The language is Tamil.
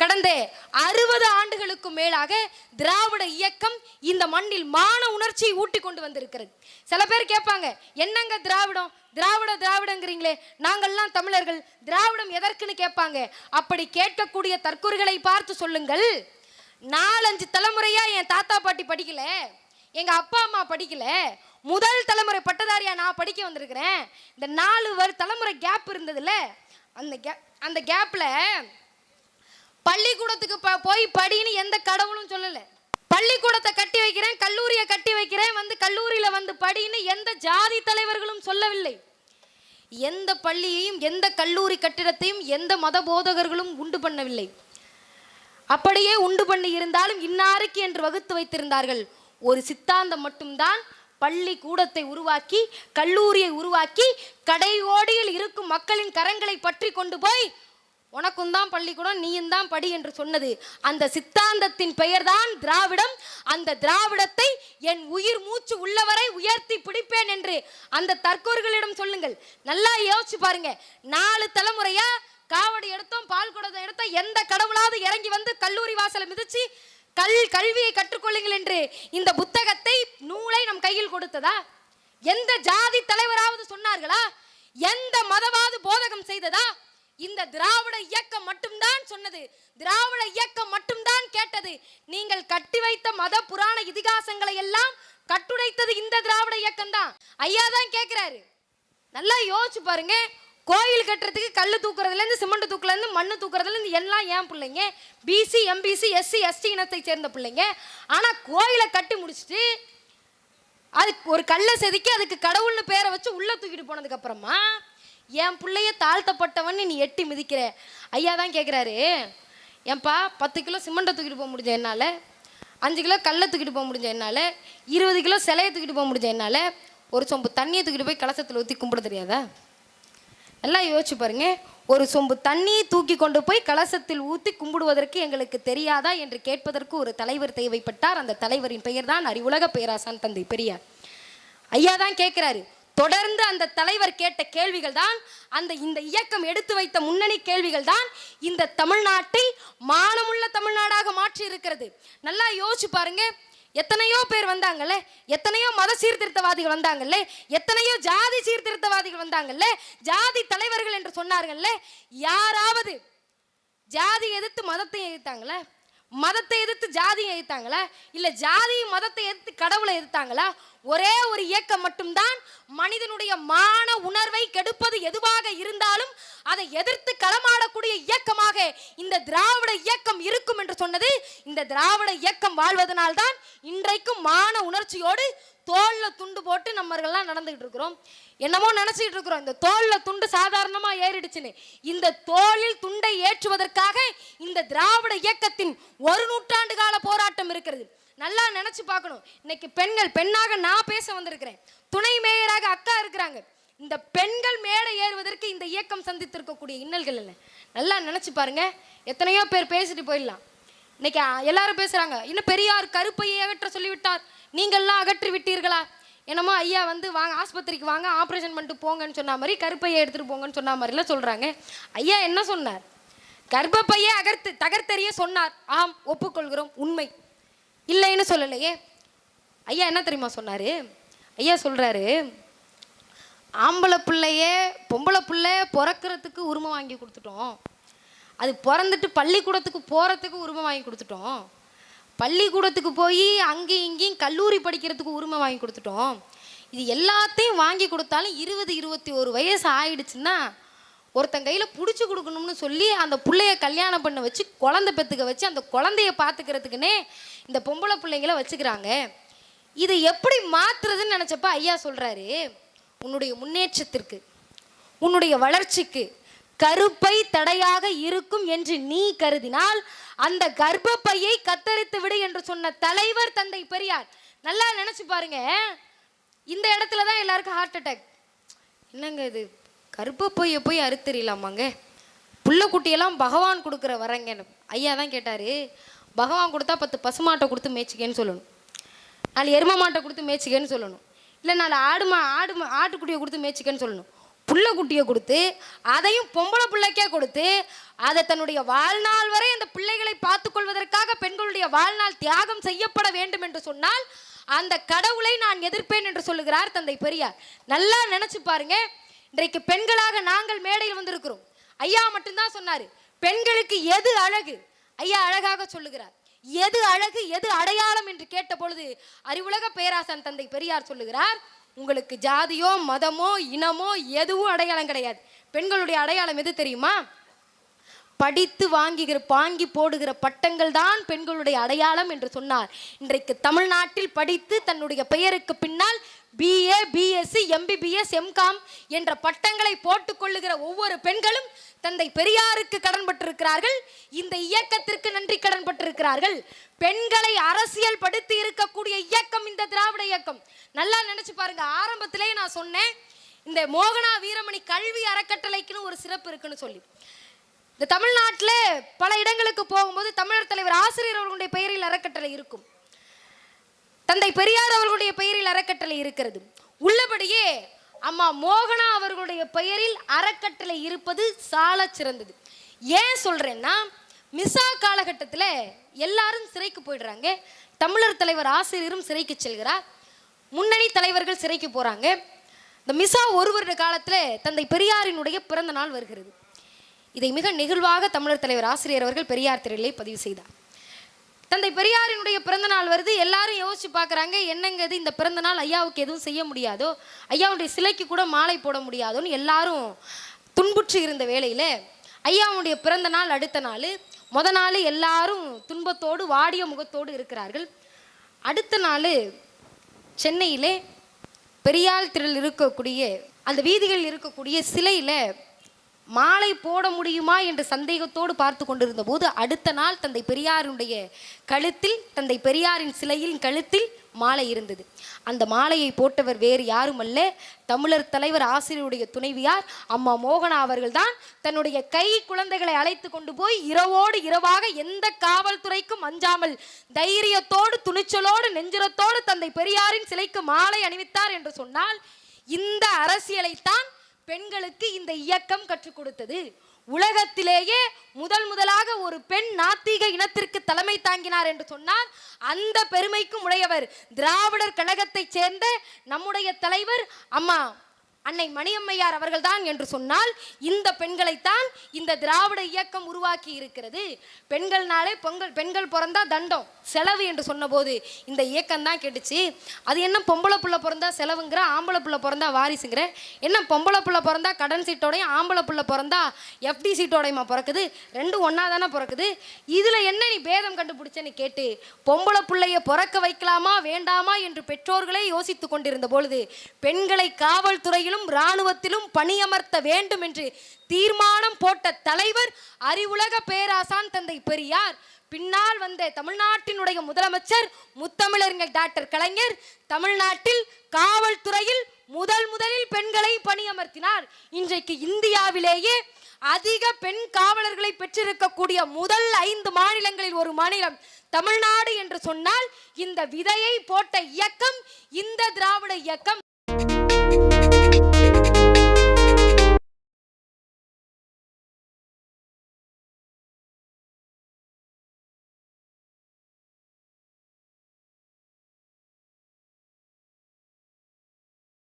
கடந்த 60 ஆண்டுகளுக்கு மேலாக திராவிட இயக்கம் இந்த மண்ணில் மான உணர்ச்சியை ஊட்டி கொண்டு வந்திருக்கிறது. சில பேர் கேட்பாங்க, என்னங்க திராவிடம் திராவிடங்கிறீங்களே, நாங்கள்லாம் தமிழர்கள், திராவிடம் எதற்குன்னு கேட்பாங்க. அப்படி கேட்கக்கூடிய தற்கொலைகளை பார்த்து சொல்லுங்கள், 4-5 தலைமுறையா என் தாத்தா பாட்டி படிக்கல, எங்க அப்பா அம்மா படிக்கல, முதல் தலைமுறை பட்டதாரியா நான் படிக்க வந்திருக்கிறேன். இந்த 4 தலைமுறை கேப் இருந்ததுல, அந்த கேப்ல பள்ளிக்கூடத்துக்கு போய் படின்னு எந்த கடவுளும் சொல்லல. பள்ளிக்கூடத்தை கட்டி வைக்கிறேன், கல்லூரியை கட்டி வைக்கிறேன், வந்து கல்லூரியில வந்து படின்னு எந்த ஜாதி தலைவர்களும் சொல்லவில்லை. எந்த பள்ளியையும் எந்த கல்லூரி கட்டிடத்தையும் எந்த மத போதகர்களும் உண்டு பண்ணவில்லை. அப்படியே உண்டு பண்ணி இருந்தாலும் இன்னாருக்கு என்று வகுத்து வைத்திருந்தார்கள். ஒரு சித்தாந்தம் மட்டும்தான் பள்ளிக்கூடத்தை உருவாக்கி கல்லூரியை உருவாக்கி கடையோடியில் இருக்கும் மக்களின் கரங்களை பற்றி கொண்டு போய் உனக்கும் தான் பள்ளிக்கூடம், நீயும் தான் படி என்று சொன்னது. அந்த சித்தாந்தத்தின் பெயர் தான் திராவிடம். அந்த திராவிடத்தை என் உயிர் மூச்சு உள்ளவரை உயர்த்தி பிடிப்பேன் என்று அந்த தற்கோர்களிடம் சொல்லுங்கள். நல்லா யோசிச்சு பாருங்க. 4 தலைமுறையா காவடி எடுத்தோம், பால் குடத்தை எடுத்தோம், எந்த கடவுளாவது இறங்கி வந்து கல்லூரி வாசலை மிதிச்சு கல்வியை கற்றுக்கொள்ளுங்கள் என்று இந்த புத்தகத்தை நூலை நம் கையில் கொடுத்ததா? எந்த ஜாதி தலைவராவது சொன்னார்களா? எந்த மதவாது போதகம் செய்ததா? இந்த திராவிட இயக்கம் மட்டும்தான் சொன்னது. திராவிட இயக்கம் மட்டும்தான் கேட்டது. நீங்கள் கட்டி வைத்த மத புராண இதிகாசங்களை எல்லாம் கட்டுடைத்தது இந்த திராவிட இயக்கம் தான். ஐயா தான் கேட்கிறாரு. நல்லா யோசிச்சு பாருங்க. கோயில் கட்டுறதுக்கு கல் தூக்குறதுல இருந்து சிமெண்ட் தூக்குல இருந்து மண்ணு தூக்குறதுல இருந்து எல்லாம் ஏன் பிள்ளைங்க? பிசி எம்பிசி எஸ்சி எஸ்டி இனத்தை சேர்ந்த பிள்ளைங்க. ஆனா கோயிலை கட்டி முடிச்சுட்டு அதுக்கு ஒரு கல்லை செதுக்கி அதுக்கு கடவுள்னு பேரை வச்சு உள்ள தூக்கிட்டு போனதுக்கு அப்புறமா என் பிள்ளைய தாழ்த்தப்பட்டவன் நீ எட்டி மிதிக்கிற. ஐயா தான் கேட்குறாரு, ஏன்பா 10 கிலோ சிமெண்ட்டை தூக்கிட்டு போக முடிஞ்ச என்னால், 5 கிலோ கல்லை தூக்கிட்டு போக முடிஞ்ச என்னால், 20 கிலோ சிலையை தூக்கிட்டு போக முடிஞ்ச என்னால், ஒரு சொம்பு தண்ணியை தூக்கிட்டு போய் கலசத்தில் ஊற்றி கும்பிட தெரியாதா? நல்லா யோசிச்சு பாருங்க. ஒரு சொம்பு தண்ணியை தூக்கி கொண்டு போய் கலசத்தில் ஊற்றி கும்பிடுவதற்கு எங்களுக்கு தெரியாதா என்று கேட்பதற்கு ஒரு தலைவர் தேவைப்பட்டார். அந்த தலைவரின் பெயர் தான் அறிவுலக பேராசான் தந்தை பெரியார். ஐயா தான் கேட்கிறாரு. தொடர்ந்து அந்த தலைவர் கேட்ட கேள்விகள் தான், இந்த இயக்கம் எடுத்து வைத்த முன்னணி கேள்விகள் தான் இந்த தமிழ்நாட்டை மானமுள்ள தமிழ்நாடாக மாற்றி இருக்கிறது. நல்லா யோசிச்சு பாருங்க. எத்தனையோ பேர் வந்தாங்கல்ல, எத்தனையோ மத சீர்திருத்தவாதிகள் வந்தாங்கல்ல, எத்தனையோ ஜாதி சீர்திருத்தவாதிகள் வந்தாங்கல்ல, ஜாதி தலைவர்கள் என்று சொன்னார்கள்ல. யாராவது ஜாதி எதிர்த்து மதத்தை எதிர்த்தாங்களா? மதத்தை எதிர்த்து ஜாதியை எதிர்த்தாங்களா? இல்ல ஜாதி மதத்தை எதிர்த்து கடவுளை எதிர்த்தாங்களா? ஒரே ஒரு இயக்கம் மட்டும்தான் மனிதனுடைய மான உணர்வை கெடுப்பது எதுவாக இருந்தாலும் அதை எதிர்த்து களமாடக்கூடிய இயக்கமாக இந்த திராவிட இயக்கம் இருக்கும் என்று சொன்னது. இந்த திராவிட இயக்கம் வாழ்வதனால்தான் இன்றைக்கும் மான உணர்ச்சியோடு தோல்ல துண்டு போட்டு நம்மர்கள்லாம் நடந்துகிட்டு இருக்கிறோம். என்னமோ நினைச்சிட்டு இருக்கிறோம் இந்த தோல்ல துண்டு சாதாரணமா ஏறிடுச்சுன்னு. இந்த தோளில் துண்டை ஏற்றுவதற்காக இந்த திராவிட இயக்கத்தின் 1 நூற்றாண்டு கால போராட்டம் இருக்கிறது. நல்லா நினைச்சு பார்க்கணும். இன்னைக்கு பெண்ணாக நான் பேச வந்திருக்கிறேன், துணை மேயராக அக்கா இருக்கிறாங்க. இந்த பெண்கள் மேடை ஏறுவதற்கு இந்த இயக்கம் சந்தித்திருக்கக்கூடிய இன்னல்கள் இல்லை. நல்லா நினைச்சு பாருங்க. எத்தனையோ பேர் பேசிட்டு போயிடலாம். இன்னைக்கு எல்லாரும் பேசுறாங்க, இன்னும் பெரியார் கருப்பையை அகற்ற சொல்லிவிட்டார், நீங்கள்லாம் அகற்றி விட்டீர்களா? என்னமோ ஐயா வந்து வாங்க ஆஸ்பத்திரிக்கு வாங்க ஆப்ரேஷன் பண்ணிட்டு போங்கன்னு சொன்ன மாதிரி, கருப்பையை எடுத்துட்டு போங்கன்னு சொன்ன மாதிரிலாம் சொல்றாங்க. ஐயா என்ன சொன்னார்? கர்ப்பப்பையை தகர்த்தெறிய சொன்னார். ஆம், ஒப்புக்கொள்கிறோம், உண்மை, இல்லைன்னு சொல்லலையே. ஐயா என்ன தெரியுமா சொன்னாரு? ஐயா சொல்றாரு, ஆம்பளை பிள்ளைய பொம்பளை பிள்ளை பிறக்கிறதுக்கு உரிமை வாங்கி கொடுத்துட்டோம், அது பிறந்துட்டு பள்ளிக்கூடத்துக்கு போகிறதுக்கு உரிமை வாங்கி கொடுத்துட்டோம், பள்ளிக்கூடத்துக்கு போய் அங்கேயும் இங்கேயும் கல்லூரி படிக்கிறதுக்கு உரிமை வாங்கி கொடுத்துட்டோம். இது எல்லாத்தையும் வாங்கி கொடுத்தாலும் 20-21 வயசு ஆயிடுச்சுன்னா ஒருத்தன் கையில் பிடிச்சி கொடுக்கணும்னு சொல்லி அந்த பிள்ளைய கல்யாணம் பண்ண வச்சு குழந்தை பெற்றுக்க வச்சு அந்த குழந்தைய பார்த்துக்கிறதுக்குன்னே இந்த பொம்பளை பிள்ளைங்களை வச்சுக்கிறாங்க. இதை எப்படி மாற்றுறதுன்னு நினச்சப்ப ஐயா சொல்கிறாரு, உன்னுடைய முன்னேற்றத்திற்கு உன்னுடைய வளர்ச்சிக்கு கருப்பை தடையாக இருக்கும் என்று நீ கருதினால் அந்த கர்ப்பப்பையை கத்தரித்து விடு என்று சொன்ன தலைவர் தந்தை பெரியார். நல்லா நினைச்சு பாருங்க. இந்த இடத்துல தான் எல்லாருக்கும் ஹார்ட் அட்டாக். என்னங்க இது, கர்ப்பப்பையை போய் அறுத்தறியலாமாங்க? புள்ளக்குட்டியெல்லாம் பகவான் கொடுக்குற வரங்க. ஐயா தான் கேட்டாரு, பகவான் கொடுத்தா 10 பசுமாட்டை கொடுத்து மேய்ச்சிக்கன்னு சொல்லணும், 4 எரும மாட்டை கொடுத்து மேய்ச்சிக்கன்னு சொல்லணும், இல்லை 4 ஆட்டுக்குட்டியை கொடுத்து மேய்ச்சிக்கன்னு சொல்லணும். புள்ளக்குட்டியை கொடுத்து அதையும் பொம்பளை பிள்ளைக்கே கொடுத்து அதை தன்னுடைய வாழ்நாள் வரை அந்த பிள்ளைகளை பார்த்துக் கொள்வதற்காக பெண்களுடைய வாழ்நாள் தியாகம் செய்யப்பட வேண்டும் என்று சொன்னால் அந்த கடவுளை நான் எதிர்ப்பேன் என்று சொல்லுகிறார் தந்தை பெரியார். நல்லா நினைச்சு பாருங்க. இன்றைக்கு பெண்களாக நாங்கள் மேடையில் வந்திருக்கிறோம். ஐயா மட்டும்தான் சொன்னாரு பெண்களுக்கு எது அழகு. ஐயா அழகாக சொல்லுகிறார். எது அழகு எது அடையாளம் என்று கேட்ட பொழுது அறிவுலக பேராசான் தந்தை பெரியார் சொல்லுகிறார், உங்களுக்கு ஜாதியோ மதமோ இனமோ எதுவும் அடையாளம் கிடையாது. பெண்களுடைய அடையாளம் எது தெரியுமா? படித்து வாங்கி போடுகிற பட்டங்கள் தான் பெண்களுடைய அடையாளம் என்று சொன்னார். இன்றைக்கு தமிழ்நாட்டில் படித்து தன்னுடைய பெயருக்கு பின்னால் BA BSc MBBS MCom என்ற பட்டங்களை போட்டுக் கொள்ளுகிற ஒவ்வொரு பெண்களும் தந்தை பெரியாருக்கு கடன் பட்டிருக்கிறார்கள். இந்த இயக்கத்திற்கு நன்றி கடன் பட்டிருக்கிறார்கள். பெண்களை அரசியல் படுத்தி இருக்கக்கூடிய இயக்கம் இந்த திராவிட இயக்கம். நல்லா நினைச்சு பாருங்க. ஆரம்பத்திலே நான் சொன்னேன் இந்த மோகனா வீரமணி கல்வி அறக்கட்டளைக்குன்னு ஒரு சிறப்பு இருக்குன்னு சொல்லி. இந்த தமிழ்நாட்டில் பல இடங்களுக்கு போகும்போது தமிழர் தலைவர் ஆசிரியர் அவர்களுடைய பெயரில் அறக்கட்டளை இருக்கும், தந்தை பெரியார் அவர்களுடைய பெயரில் அறக்கட்டளை இருக்கிறது. உள்ளபடியே அம்மா மோகனா அவர்களுடைய பெயரில் அறக்கட்டளை இருப்பது சால சிறந்தது. ஏன் சொல்றேன்னா, மிசா காலகட்டத்தில் எல்லாரும் சிறைக்கு போயிடுறாங்க. தமிழர் தலைவர் ஆசிரியரும் சிறைக்கு செல்கிறார். முன்னணி தலைவர்கள் சிறைக்கு போறாங்க. இந்த மிசா ஒரு வருட காலத்தில் தந்தை பெரியாரினுடைய பிறந்த நாள் வருகிறது. இதை மிக நெகிழ்வாக தமிழர் தலைவர் ஆசிரியர் அவர்கள் பெரியார் திரையிலே பதிவு செய்தார். தந்தை பெரியாரினுடைய பிறந்த நாள் வருது. எல்லாரும் யோசிச்சு பார்க்குறாங்க, என்னங்க இது, இந்த பிறந்த நாள் ஐயாவுக்கு எதுவும் செய்ய முடியாதோ, ஐயாவுடைய சிலைக்கு கூட மாலை போட முடியாதோன்னு எல்லாரும் துன்புற்று இருந்த வேளையில் ஐயாவுடைய பிறந்த நாள் அடுத்த நாள், நாள் எல்லாரும் துன்பத்தோடு வாடிய முகத்தோடு இருக்கிறார்கள். அடுத்த நாள் சென்னையிலே பெரியார் திரையில் இருக்கக்கூடிய அந்த வீதிகளில் இருக்கக்கூடிய சிலையில் மாலை போட முடியுமா என்று சந்தேகத்தோடு பார்த்து கொண்டிருந்த போது அடுத்த நாள் தந்தை பெரியாருடைய கழுத்தில், தந்தை பெரியாரின் சிலையின் கழுத்தில் மாலை இருந்தது. அந்த மாலையை போட்டவர் வேறு யாரும் அல்ல, தமிழர் தலைவர் ஆசிரியருடைய துணைவியார் அம்மா மோகனா அவர்கள் தான். தன்னுடைய கை குழந்தைகளை அழைத்து கொண்டு போய் இரவோடு இரவாக எந்த காவல்துறைக்கும் அஞ்சாமல் தைரியத்தோடு துணிச்சலோடு நெஞ்சுரத்தோடு தந்தை பெரியாரின் சிலைக்கு மாலை அணிவித்தார் என்று சொன்னால், இந்த அரசியலைத்தான் பெண்களுக்கு இந்த இயக்கம் கற்றுக் கொடுத்தது. உலகத்திலேயே முதலாக ஒரு பெண் நாத்திக இனத்திற்கு தலைமை தாங்கினார் என்று சொன்னார். அந்த பெருமைக்கும் உடையவர் திராவிடர் கழகத்தை சேர்ந்த நம்முடைய தலைவர் அம்மா அன்னை மணியம்மையார் அவர்கள்தான் என்று சொன்னால், இந்த பெண்களைத்தான் இந்த திராவிட இயக்கம் உருவாக்கி இருக்கிறது. பெண்கள்னாலே பெண்கள் பிறந்தா தண்டம் செலவு என்று சொன்னபோது இந்த இயக்கம் தான் கேட்டுச்சு. அது என்ன பொம்பளை பிள்ளை பிறந்தா செலவுங்கிற, ஆம்பளை பிள்ளை பிறந்தா வாரிசுங்கிற, என்ன பொம்பளை பிள்ளை பிறந்தா கடன் சீட்டோடையும் ஆம்பளை பிள்ளை பிறந்தா FD சீட்டோடையுமா பிறக்குது, ரெண்டும் ஒன்னா தானே பிறக்குது, இதுல என்ன நீ பேதம் கண்டுபிடிச்சேன்னு கேட்டு பொம்பளை பிள்ளைய பிறக்க வைக்கலாமா வேண்டாமா என்று பெற்றோர்களே யோசித்து கொண்டிருந்த பொழுது பெண்களை காவல்துறையில் இராணுவத்திலும் பணியமர்த்த வேண்டும் என்று தீர்மானம் போட்ட தலைவர் அறிவுலக பேராசான் தந்தை பெரியார். பின்னால் வந்த தமிழ்நாட்டினுடைய முதலமைச்சர் முத்தமிழறிஞர் டாக்டர் கலைஞர் தமிழ்நாட்டில் காவல்துறையில் முதலில் பெண்களை பணியமர்த்தினார். இன்றைக்கு இந்தியாவிலேயே அதிக பெண் காவலர்களை பெற்றிருக்கக்கூடிய முதல் 5 மாநிலங்களில் ஒரு மாநிலம் தமிழ்நாடு என்று சொன்னால், இந்த விதையை போட்ட இயக்கம் இந்த திராவிட இயக்கம்.